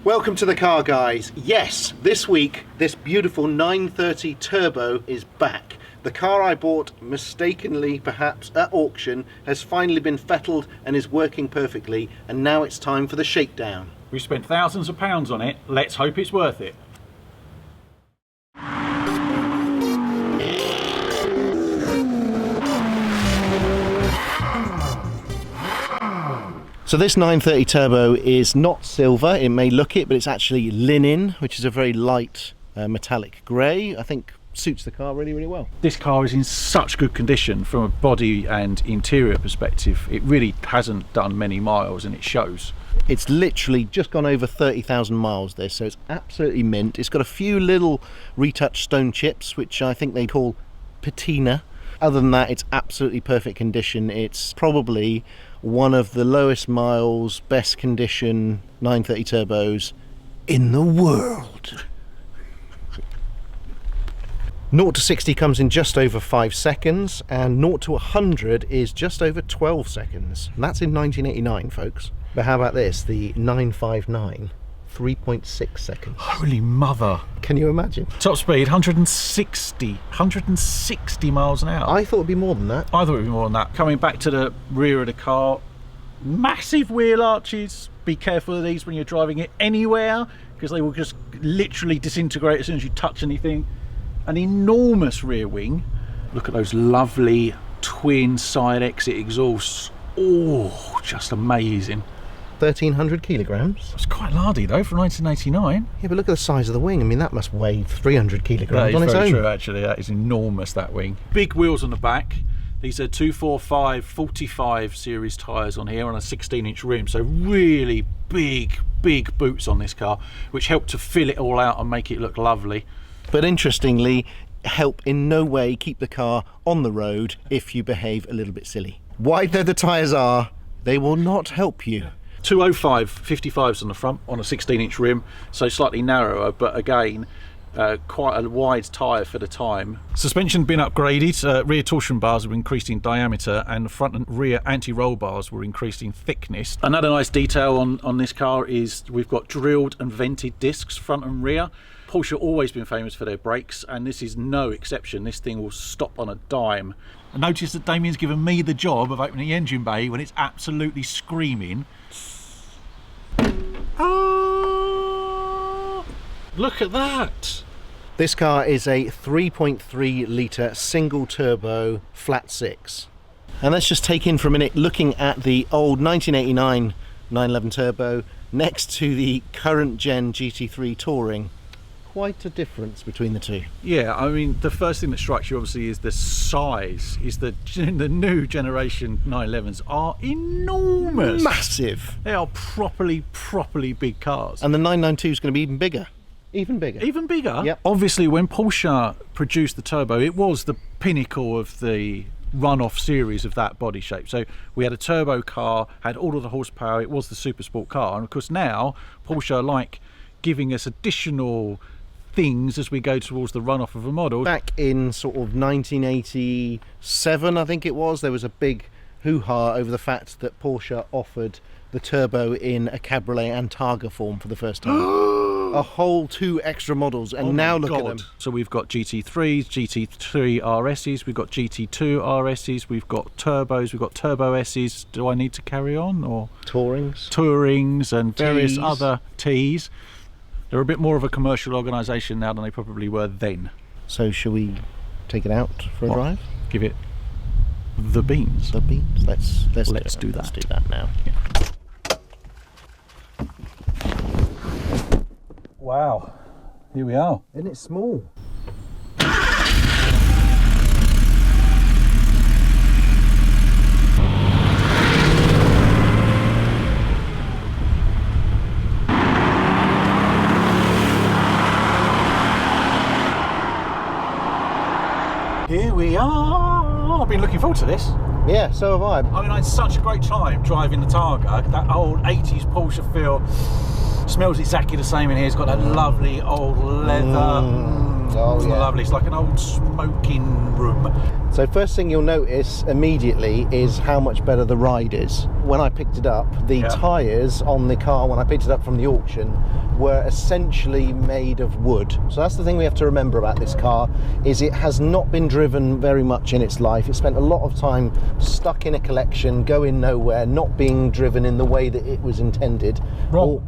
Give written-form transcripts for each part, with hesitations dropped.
Welcome to the Car Guys. Yes, this week, this beautiful 930 Turbo is back. The car I bought, mistakenly perhaps, at auction, has finally been fettled and is working perfectly, and now it's time for the shakedown. We spent thousands of pounds on it, let's hope it's worth it. So this 930 Turbo is not silver, it may look it, but it's actually linen, which is a very light metallic grey. I think suits the car really, really well. This car is in such good condition from a body and interior perspective. It really hasn't done many miles and it shows. It's literally just gone over 30,000 miles this, so it's absolutely mint. It's got a few little retouched stone chips, which I think they call patina. Other than that, it's absolutely perfect condition. It's probably one of the lowest miles, best condition 930 turbos in the world. 0 to 60 comes in just over 5 seconds, and 0 to 100 is just over 12 seconds. And that's in 1989, folks. But how about this? The 959, 3.6 seconds. Holy mother. Can you imagine? Top speed, 160 miles an hour. I thought it'd be more than that. I thought it'd be more than that. Coming back to the rear of the car, massive wheel arches. Be careful of these when you're driving it anywhere, because they will just literally disintegrate as soon as you touch anything. An enormous rear wing. Look at those lovely twin side exit exhausts. Oh, just amazing. 1,300 kilograms. It's quite lardy though for 1989. Yeah, but look at the size of the wing. I mean, that must weigh 300 kilograms on its own. That is very true, actually. That is enormous, that wing. Big wheels on the back. These are 245 45 series tyres on here on a 16-inch rim. So really big boots on this car, which help to fill it all out and make it look lovely. But interestingly, help in no way keep the car on the road if you behave a little bit silly. Wide though the tyres are, they will not help you. 205 55s on the front on a 16-inch rim, so slightly narrower, but again quite a wide tyre for the time. Suspension been upgraded, rear torsion bars have increased in diameter, and the front and rear anti-roll bars were increased in thickness. Another nice detail on this car is we've got drilled and vented discs front and rear. Porsche have always been famous for their brakes, and this is no exception. This thing will stop on a dime. I noticed that Damian's given me the job of opening the engine bay when it's absolutely screaming. Oh, look at that. This car is a 3.3 litre single turbo flat six. And let's just take in for a minute looking at the old 1989 911 Turbo next to the current gen GT3 Touring. Quite a difference between the two. Yeah, I mean, the first thing that strikes you obviously is the size. Is the new generation 911s are enormous. Massive. They are properly big cars. And the 992 is going to be even bigger. Even bigger. Even bigger? Yep. Obviously, when Porsche produced the Turbo, it was the pinnacle of the run-off series of that body shape. So we had a turbo car, had all of the horsepower, it was the super sport car. And of course now, Porsche are like giving us additional things as we go towards the run-off of a model. Back in sort of 1987, I think it was, there was a big hoo-ha over the fact that Porsche offered the Turbo in a Cabriolet and Targa form for the first time. A whole 2 extra models, and now look at them. So we've got GT3s, GT3 RSs, we've got GT2 RSs, we've got turbos, we've got Turbo S's. Do I need to carry on? Or Tourings and various other T's. They're a bit more of a commercial organisation now than they probably were then. So shall we take it out for a drive? Give it the beans. The beans? Let's do that. Let's do that now. Yeah. Wow, here we are. Isn't it small? Here we are. I've been looking forward to this. Yeah, so have I. I mean, I had such a great time driving the Targa. That old 80s Porsche feel. Smells exactly the same in here. It's got that lovely old leather. Oh, It's yeah. lovely. It's like an old smoking room. So first thing you'll notice immediately is how much better the ride is. When I picked it up, the tyres on the car when I picked it up from the auction were essentially made of wood. So that's the thing we have to remember about this car, is it has not been driven very much in its life. It spent a lot of time stuck in a collection, going nowhere, not being driven in the way that it was intended. Wrong.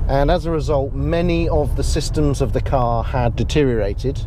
And as a result, many of the systems of the car had deteriorated.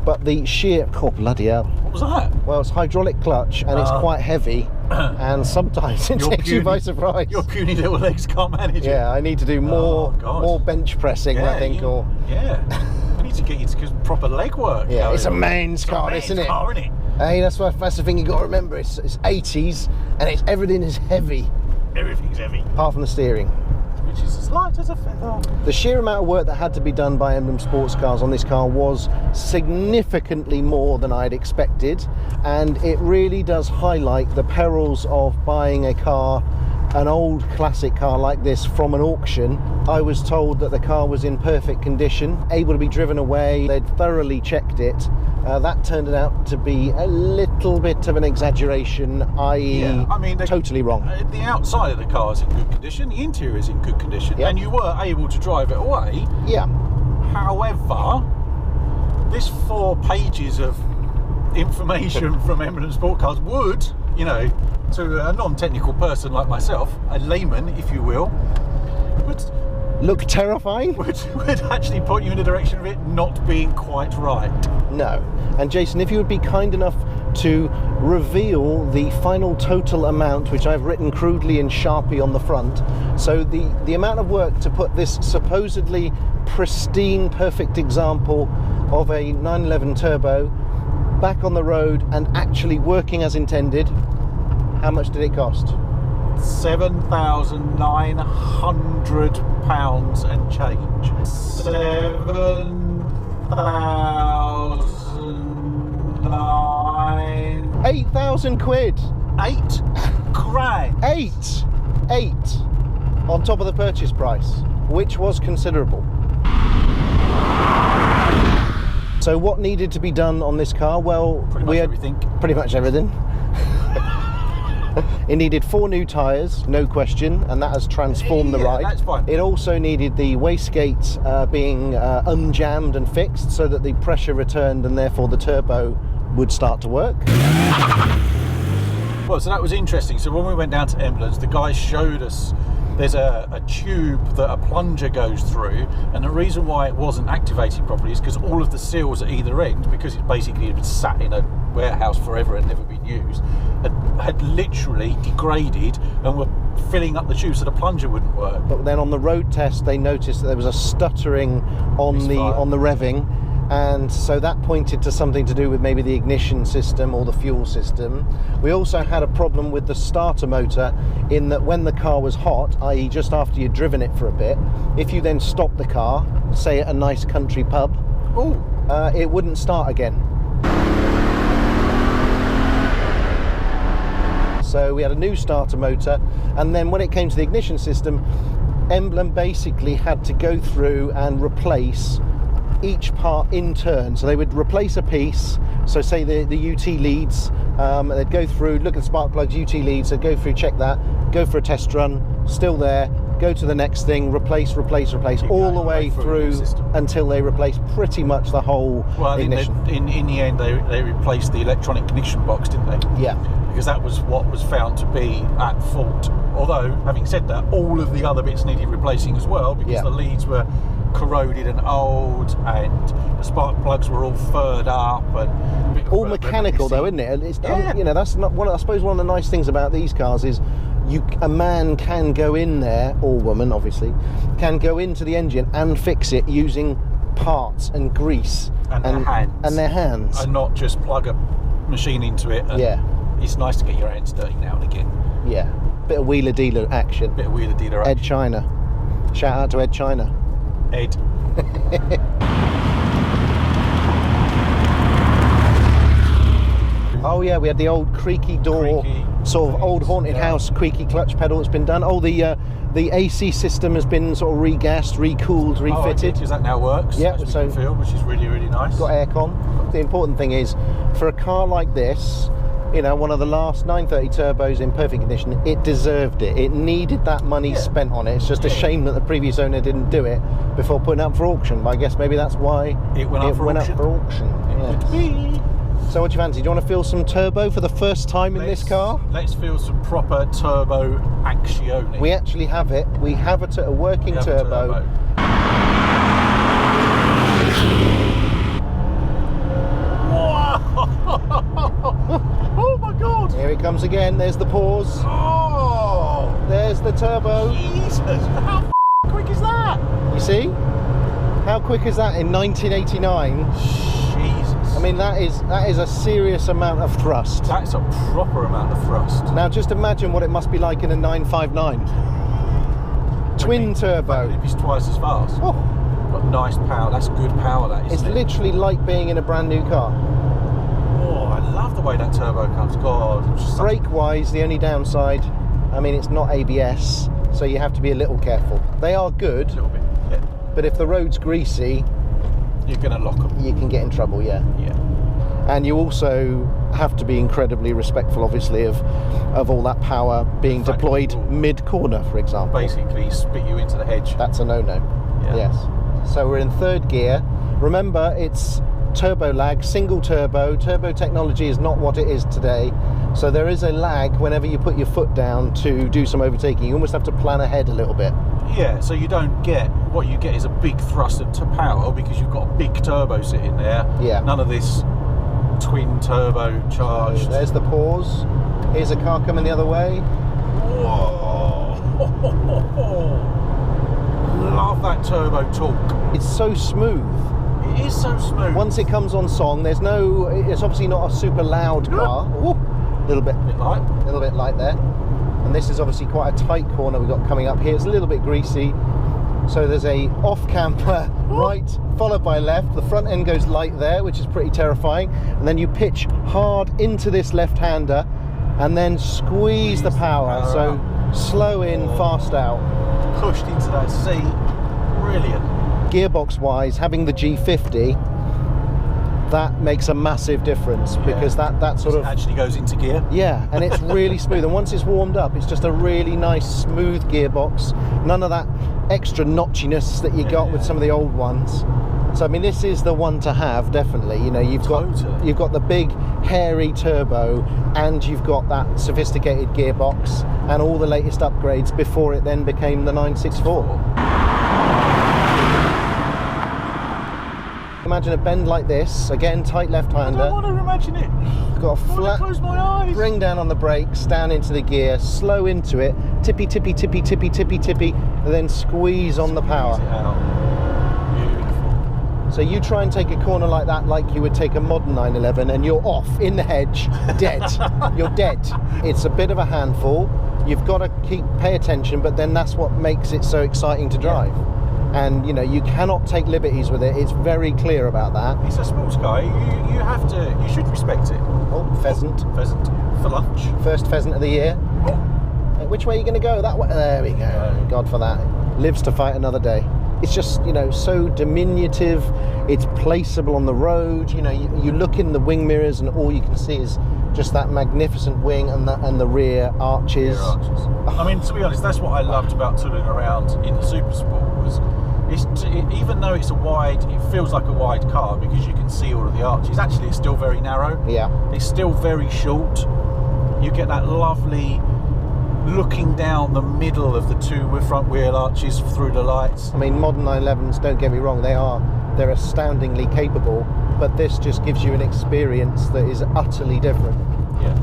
But the sheer, oh bloody hell. What was that? Well, it's hydraulic clutch and it's quite heavy, and sometimes it takes you by surprise. Your puny little legs can't manage it. Yeah, I need to do more bench pressing, I think. I need to get you to proper leg work. Yeah, it's a man's car, isn't it? Car, isn't it? Hey, that's the thing you got to remember. It's 80s, and everything is heavy. Everything's heavy. Apart from the steering. Which is as light as a feather. The sheer amount of work that had to be done by Emblem Sports Cars on this car was significantly more than I'd expected, and it really does highlight the perils of buying a car, an old classic car like this, from an auction. I was told that the car was in perfect condition, able to be driven away. They'd thoroughly checked it. That turned out to be a little bit of an exaggeration, i.e. totally wrong. The outside of the car is in good condition, the interior is in good condition, and you were able to drive it away. Yeah. However, this 4 pages of information from Emblem Sports Cars would, you know, to a non-technical person like myself, a layman, if you will, would look terrifying. Would actually point you in the direction of it not being quite right. No. And Jason, if you would be kind enough to reveal the final total amount, which I've written crudely in Sharpie on the front. So the amount of work to put this supposedly pristine, perfect example of a 911 Turbo back on the road and actually working as intended, how much did it cost? £7,900 and change. 8,000 quid. 8 grand. 8 on top of the purchase price, which was considerable. So what needed to be done on this car? Well, pretty much everything. It needed 4 new tyres, no question, and that has transformed the ride. That's fine. It also needed the wastegates being unjammed and fixed so that the pressure returned and therefore the turbo would start to work. Well, so that was interesting. So when we went down to Emblems, the guy showed us there's a tube that a plunger goes through, and the reason why it wasn't activated properly is because all of the seals at either end, because it basically had been sat in a warehouse forever and never been used, had literally degraded and were filling up the tube so the plunger wouldn't work. But then on the road test they noticed that there was a stuttering on the revving, and so that pointed to something to do with maybe the ignition system or the fuel system. We also had a problem with the starter motor, in that when the car was hot, i.e. just after you'd driven it for a bit, if you then stopped the car, say at a nice country pub, it wouldn't start again. So we had a new starter motor, and then when it came to the ignition system, Emblem basically had to go through and replace each part in turn. So they would replace a piece, so say the UT leads, they'd go through, look at the spark plugs, UT leads, they'd go through, check that, go for a test run, still there, go to the next thing, replace, all the way through until they replaced pretty much the whole ignition. In the end, they replaced the electronic ignition box, didn't they? Yeah. Because that was what was found to be at fault. Although, having said that, all of the other bits needed replacing as well, because the leads were corroded and old, and the spark plugs were all furred up, and all mechanical though, isn't it? And it's, you know, that's not one. I suppose one of the nice things about these cars is a man can go in there, or woman obviously, can go into the engine and fix it using parts and grease and their hands, and not just plug a machine into it. And it's nice to get your hands dirty now and again. Yeah, bit of wheeler dealer action. Ed China, shout out to Ed China. Ed. Oh yeah, we had the old creaky door, sort of old haunted house creaky clutch pedal that's been done. Oh, the AC system has been sort of regassed, recooled, refitted. Because that now works. Yeah, so which is really, really nice. Got aircon. The important thing is, for a car like this, you know, one of the last 930 turbos in perfect condition, it deserved it. It needed that money spent on it. It's just a shame that the previous owner didn't do it before putting it up for auction. But I guess maybe that's why it went up for auction. Yes. So what do you fancy? Do you want to feel some turbo for the first time in this car? Let's feel some proper turbo actione. We actually have it. We have a working turbo. Oh my god! Here it comes again. There's the pause. Oh! There's the turbo. Jesus! How quick is that? You see? How quick is that in 1989? Jesus! I mean, that is a serious amount of thrust. That's a proper amount of thrust. Now, just imagine what it must be like in a 959. Twin turbo. It's twice as fast. Oh. Got nice power. That's good power. That it's literally like being in a brand new car. Oh, I love the way that turbo comes. God. Brake-wise, the only downside, I mean, it's not ABS, so you have to be a little careful. They are good. A little bit. Yeah. But if the road's greasy, you're going to lock them. You can get in trouble, yeah. Yeah. And you also have to be incredibly respectful, obviously, of all that power being deployed mid-corner, for example. Basically, spit you into the hedge. That's a no-no. Yeah. Yes. So we're in third gear. Remember, it's turbo lag, single turbo. Turbo technology is not what it is today. So there is a lag whenever you put your foot down to do some overtaking. You almost have to plan ahead a little bit. Yeah, so you don't get, what you get is a big thrust to power because you've got a big turbo sitting there. Yeah. None of this twin turbo charged. There's the pause. Here's a car coming the other way. Whoa! Love that turbo torque. It's so smooth. It is so smooth. Once it comes on song, it's obviously not a super loud car. A little bit light there. And this is obviously quite a tight corner we've got coming up here. It's a little bit greasy. So there's a off-camper right, followed by left. The front end goes light there, which is pretty terrifying. And then you pitch hard into this left-hander and then squeeze the power. So slow in, fast out. Pushed into that seat. Brilliant. Gearbox-wise, having the G50, that makes a massive difference because that sort of actually goes into gear. Yeah, and it's really smooth. And once it's warmed up, it's just a really nice, smooth gearbox. None of that extra notchiness that you got with some of the old ones. So I mean, this is the one to have, definitely. You know, you've got the big hairy turbo, and you've got that sophisticated gearbox and all the latest upgrades before it then became the 964. Imagine a bend like this, again tight left-hander. I don't want to imagine it. Got a flat, close my eyes. Bring down on the brakes, down into the gear, slow into it, tippy, tippy, tippy, tippy, tippy, tippy, and then squeeze on the power. Beautiful. So you try and take a corner like that, like you would take a modern 911, and you're off in the hedge, dead. You're dead. It's a bit of a handful. You've got to pay attention, but then that's what makes it so exciting to drive. Yeah. And you know, you cannot take liberties with it. It's very clear about that. It's a sports car. You should respect it. Oh, pheasant for lunch. First pheasant of the year. Which way are you going to go? That way. There we go. God for that. Lives to fight another day. It's just, you know, so diminutive. It's placeable on the road. You know, you look in the wing mirrors and all you can see is just that magnificent wing and the rear arches. I mean, to be honest, that's what I loved about tooling around in the Super Sport was even though it's it feels like a wide car because you can see all of the arches. Actually, it's still very narrow. Yeah. It's still very short. You get that lovely looking down the middle of the two front wheel arches through the lights. I mean, modern 911s, don't get me wrong, they're astoundingly capable, but this just gives you an experience that is utterly different. Yeah.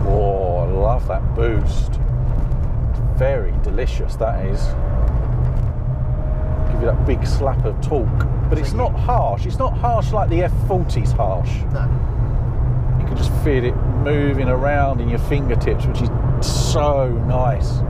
Oh, I love that boost. Very delicious, that is. Give you that big slap of torque. But it's not harsh. It's not harsh like the F40's harsh. No. You can just feel it moving around in your fingertips, which is so nice.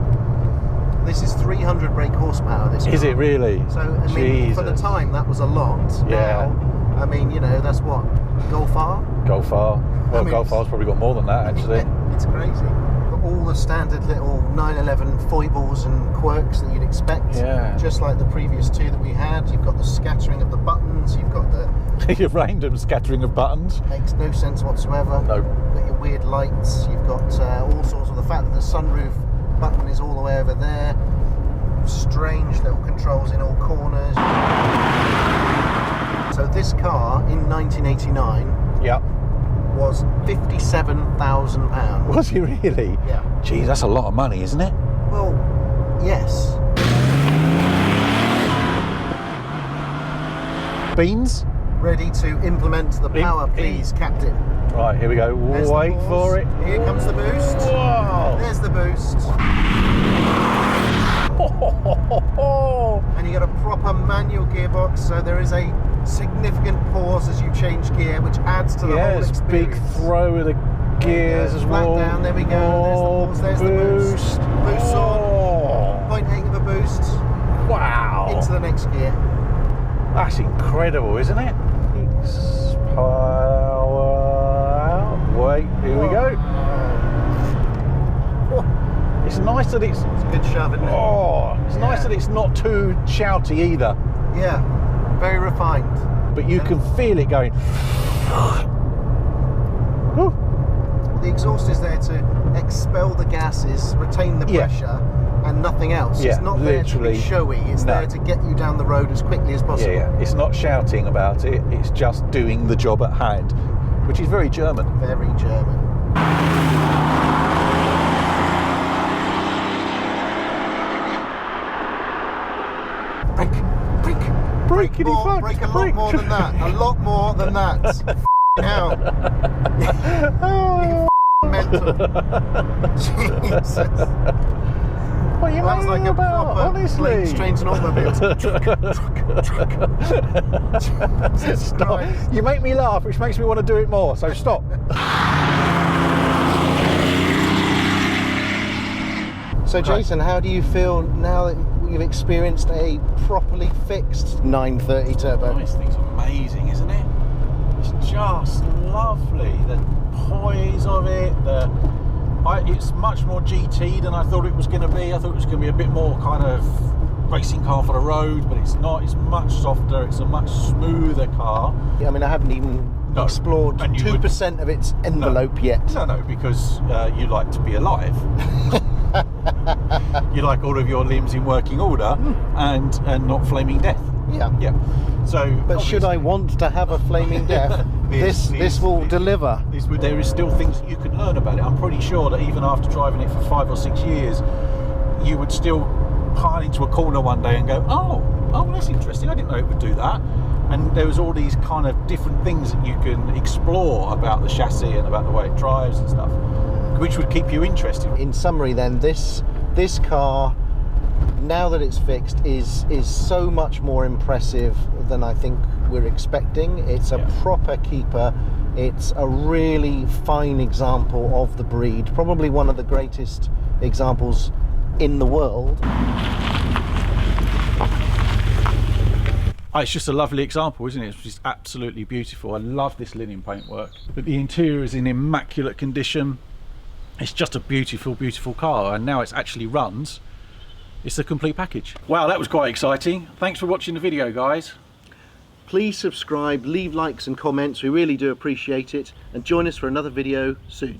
This is 300 brake horsepower. This Is car. it really? So I mean, for the Jesus. time, that was a lot. Yeah. Now, I mean, you know, that's what Golf R. Golf R. Well, I mean, Golf R's probably got more than that, actually. It's crazy. Got all the standard little 911 foibles and quirks that you'd expect. Yeah. Just like the previous two that we had. You've got the scattering of the buttons. You've got the Your random scattering of buttons. makes no sense whatsoever. No. You've got your weird lights. You've got all sorts of the fact that the sunroof button is all the way over there. Strange little controls in all corners. So this car in 1989 Yep. was £57,000. Was he really? Yeah. Geez, that's a lot of money, isn't it? Well, yes. Beans? Ready to implement the power, please, Captain. Right, here we go. There's the Wait pause. for it. Here comes the boost. Whoa! There's the boost. And you got a proper manual gearbox, so there is a significant pause as you change gear, which adds to the whole Yes, experience. big throw of the gears as Flat well. down, there we go. There's the pause, there's the boost. Boost on. 0.8 of a boost Wow. into the next gear. That's incredible, isn't it? Power out. Wait, here we go. It's nice that it's. It's a good shove, isn't it? Oh, it's nice that it's not too shouty either. Yeah, very refined. But you can feel it going. Whew. The exhaust is there to expel the gases, retain the Yeah. pressure, and nothing else. Yeah, It's not there to literally be showy. It's no. there to get you down the road as quickly as possible. Yeah, it's not shouting about it, it's just doing the job at hand, which is very German. Very German. Brake, More, brake a lot more than that. A lot more than that. Hell. Mental. Jesus. What are you Sounds like moaning a about, proper honestly? planes, trains and automobiles. Jesus Stop. Christ. You make me laugh, which makes me want to do it more, so stop. So Jason, how do you feel now that you've experienced a properly fixed 930 turbo? This thing's amazing, isn't it? It's just lovely. The poise of it, it's much more GT than I thought it was going to be. I thought it was going to be a bit more kind of racing car for the road, but it's not. It's much softer. It's a much smoother car. I mean, I haven't even explored and you 2% of its envelope yet. No, because you like to be alive. You like all of your limbs in working order and not flaming death. Yeah. So, But should I want to have a flaming death, this will deliver. There is still things that you can learn about it. I'm pretty sure that even after driving it for 5 or 6 years, you would still pile into a corner one day and go, oh, that's interesting. I didn't know it would do that. And there was all these kind of different things that you can explore about the chassis and about the way it drives and stuff, which would keep you interested. In summary then, this car, now that it's fixed, is so much more impressive than I think we're expecting. It's a proper keeper. It's a really fine example of the breed, probably one of the greatest examples in the world. It's just a lovely example, isn't it? It's just absolutely beautiful. I love this linen paintwork. But the interior is in immaculate condition. It's just a beautiful, beautiful car, and now it's actually runs. It's the complete package. Wow, that was quite exciting. Thanks for watching the video, guys. Please subscribe, leave likes and comments. We really do appreciate it, and join us for another video soon.